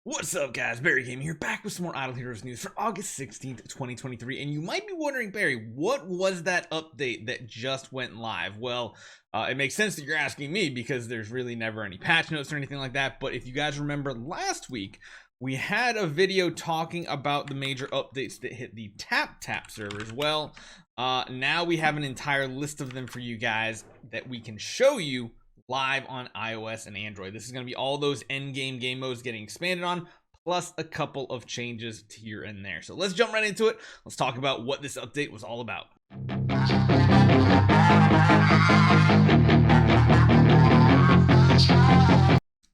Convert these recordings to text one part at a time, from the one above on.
What's up, guys? Barry Gaming here, back with some more Idle Heroes news for August 16th, 2023. And you might be wondering, Barry, what was that update that just went live? Well, it makes sense that you're asking me because there's really never any patch notes or anything like that. But if you guys remember last week, we had a video talking about the major updates that hit the Tap servers. Well, now we have an entire list of them for you guys that we can show you live on iOS and Android. This is going to be all those end game modes getting expanded on, plus a couple of changes here and there. So let's jump right into it. Let's talk about what this update was all about.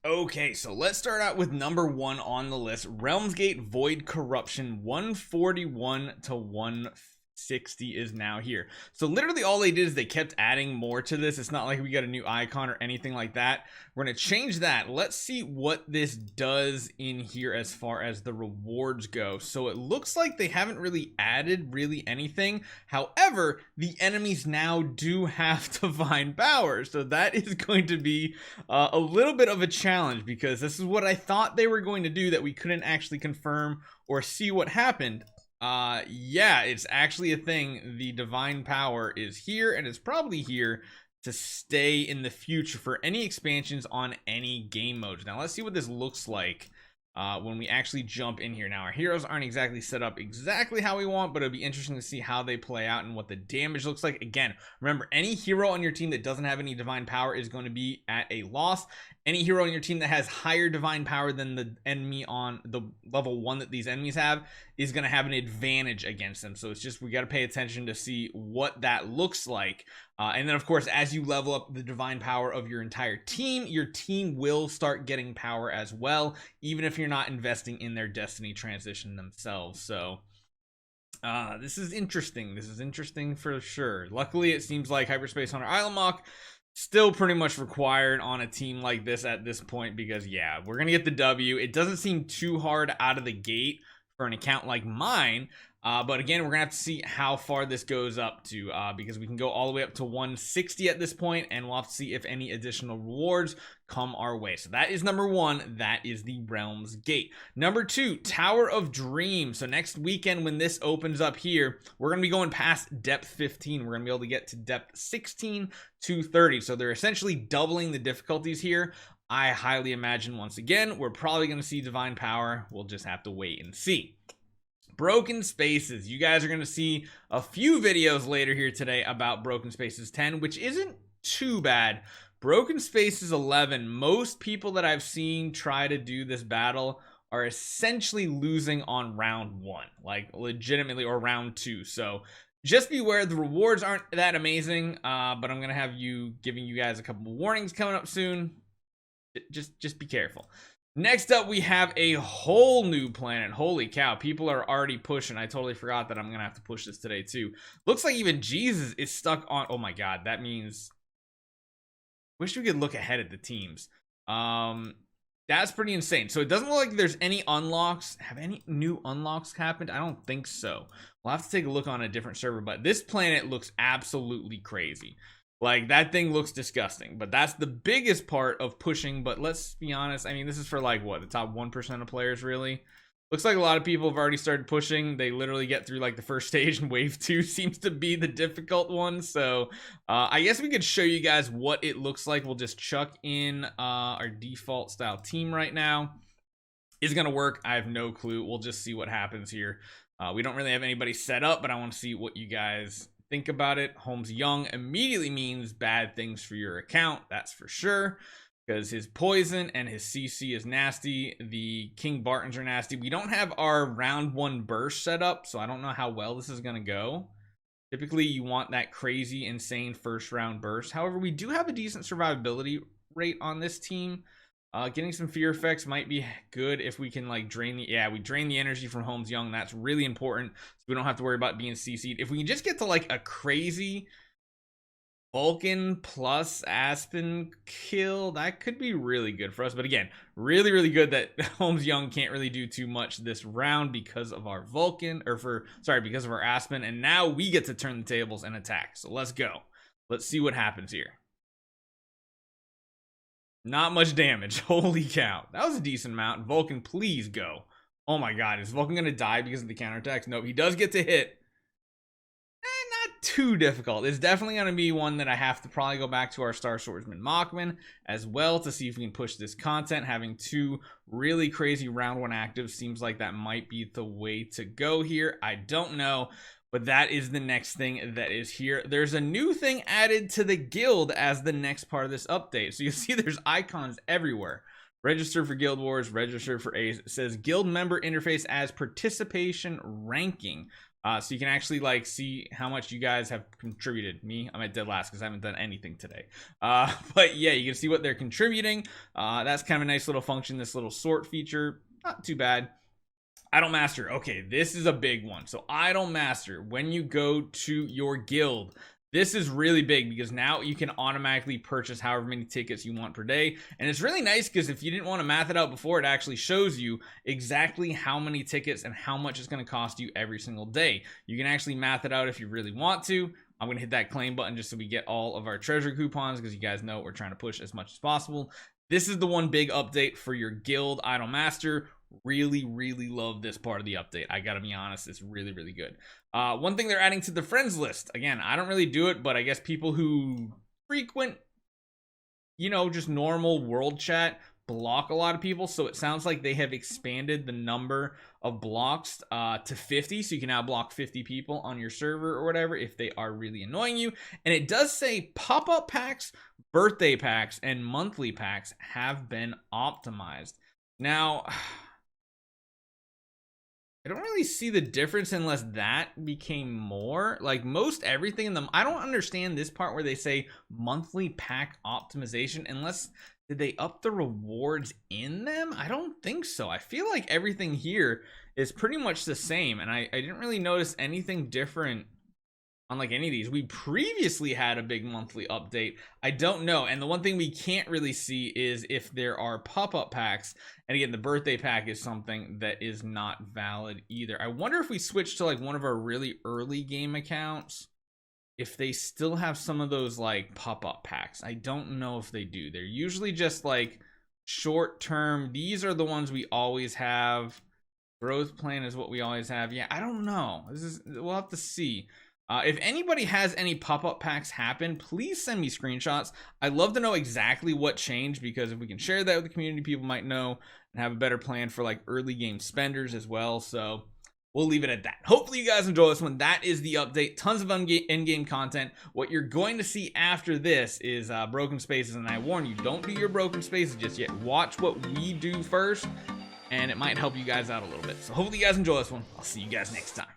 Okay, so let's start out with number one on the list, Realms Gate Void Corruption 141 to 160 is now here. So literally all they did is they kept adding more to this. It's not like we got a new icon or anything like that. We're going to change that. Let's see what this does in here as far as the rewards go. So it looks like they haven't really added anything. However, the enemies now do have divine power. So that is going to be a little bit of a challenge, because this is what I thought they were going to do that we couldn't actually confirm or see what happened. Yeah, it's actually a thing. The divine power is here, and it's probably here to stay in the future for any expansions on any game modes. Now let's see what this looks like when we actually jump in here. Now our heroes aren't exactly set up exactly how we want, but it'll be interesting to see how they play out and what the damage looks like. Again, remember, any hero on your team that doesn't have any divine power is going to be at a loss. Any hero on your team that has higher divine power than the enemy on the level 1 that these enemies have is going to have an advantage against them. So it's just, we got to pay attention to see what that looks like. And then of course, as you level up the divine power of your entire team, your team will start getting power as well, even if you're not investing in their destiny transition themselves. So this is interesting. This is interesting for sure. Luckily, it seems like Hyperspace Hunter Island Mock still pretty much required on a team like this at this point, because yeah, we're gonna get the W. It doesn't seem too hard out of the gate for an account like mine, but again, we're gonna have to see how far this goes up to, because we can go all the way up to 160 at this point, and we'll have to see if any additional rewards come our way. So that is number one. That is the Realms Gate. Number two, Tower of Dreams. So next weekend when this opens up here, we're gonna be going past depth 15. We're gonna be able to get to depth 16 to 30. So they're essentially doubling the difficulties here. I highly imagine, once again, we're probably going to see divine power. We'll just have to wait and see. Broken Spaces. You guys are going to see a few videos later here today about Broken Spaces 10, which isn't too bad. Broken Spaces 11, most people that I've seen try to do this battle are essentially losing on round 1, like legitimately, or round 2. So just beware, the rewards aren't that amazing, but I'm going to have giving you guys a couple of warnings coming up soon. Just be careful. Next up, we have a whole new planet. Holy cow, people are already pushing. I totally forgot that I'm gonna have to push this today too. Looks like even Jesus is stuck on. Oh my god, that means, wish we could look ahead at the teams. That's pretty insane. So it doesn't look like there's any unlocks. Have any new unlocks happened? I don't think so. We'll have to take a look on a different server, but this planet looks absolutely crazy. Like, that thing looks disgusting, but that's the biggest part of pushing. But let's be honest, I mean, this is for like what, the top 1% of players, really. Looks like a lot of people have already started pushing. They literally get through like the first stage, and wave 2 seems to be the difficult one. So I guess we could show you guys what it looks like. We'll just chuck in our default style team right now. Is it gonna work? I have no clue. We'll just see what happens here. We don't really have anybody set up, but I want to see what you guys think about it. Holmes Young immediately means bad things for your account, that's for sure, because his poison and his CC is nasty. The King Bartons are nasty. We don't have our round 1 burst set up, so I don't know how well this is going to go. Typically, you want that crazy, insane first round burst. However, we do have a decent survivability rate on this team. Getting some fear effects might be good if we can like drain we drain the energy from Holmes Young. That's really important, so we don't have to worry about being CC'd. If we can just get to like a crazy Vulcan plus Aspen kill, that could be really good for us. But again, really good that Holmes Young can't really do too much this round because of our Vulcan, or because of our Aspen, and now we get to turn the tables and attack. So let's go. Let's see what happens here. Not much damage. Holy cow. That was a decent amount. Vulcan, please go. Oh my god, is Vulcan gonna die because of the counterattacks? Nope, he does get to hit. Not too difficult. It's definitely going to be one that I have to probably go back to our Star Swordsman Machman as well to see if we can push this content. Having 2 really crazy round 1 actives seems like that might be the way to go here. I don't know, but that is the next thing that is here. There's a new thing added to the guild as the next part of this update. So you see there's icons everywhere. Register for Guild Wars, register for Ace. It says guild member interface as participation ranking. So you can actually like see how much you guys have contributed. Me, I'm at dead last because I haven't done anything today. But yeah, you can see what they're contributing. That's kind of a nice little function, this little sort feature. Not too bad. Idle Master. Okay, this is a big one. So Idle Master, when you go to your guild, this is really big because now you can automatically purchase however many tickets you want per day. And it's really nice because if you didn't want to math it out before, it actually shows you exactly how many tickets and how much it's going to cost you every single day. You can actually math it out if you really want to. I'm going to hit that claim button just so we get all of our treasure coupons because you guys know we're trying to push as much as possible. This is the one big update for your guild, Idle Master. Really love this part of the update. I gotta be honest, it's really good. One thing they're adding to the friends list, again, I don't really do it, but I guess people who frequent, you know, just normal world chat block a lot of people. So it sounds like they have expanded the number of blocks to 50, so you can now block 50 people on your server or whatever if they are really annoying you. And it does say pop-up packs, birthday packs, and monthly packs have been optimized. Now I don't really see the difference unless that became more. Like most everything in them, I don't understand this part where they say monthly pack optimization unless did they up the rewards in them? I don't think so. I feel like everything here is pretty much the same, and I didn't really notice anything different on like any of these. We previously had a big monthly update. I don't know. And the one thing we can't really see is if there are pop-up packs. And again, the birthday pack is something that is not valid either. I wonder if we switch to like one of our really early game accounts, if they still have some of those like pop-up packs. I don't know if they do. They're usually just like short term. These are the ones we always have. Growth plan is what we always have. Yeah, I don't know. We'll have to see. If anybody has any pop-up packs happen, please send me screenshots. I'd love to know exactly what changed, because if we can share that with the community, people might know and have a better plan for like early game spenders as well. So we'll leave it at that. Hopefully you guys enjoy this one. That is the update. Tons of in-game content. What you're going to see after this is broken spaces, and I warn you, don't do your broken spaces just yet. Watch what we do first, and it might help you guys out a little bit. So hopefully you guys enjoy this one. I'll see you guys next time.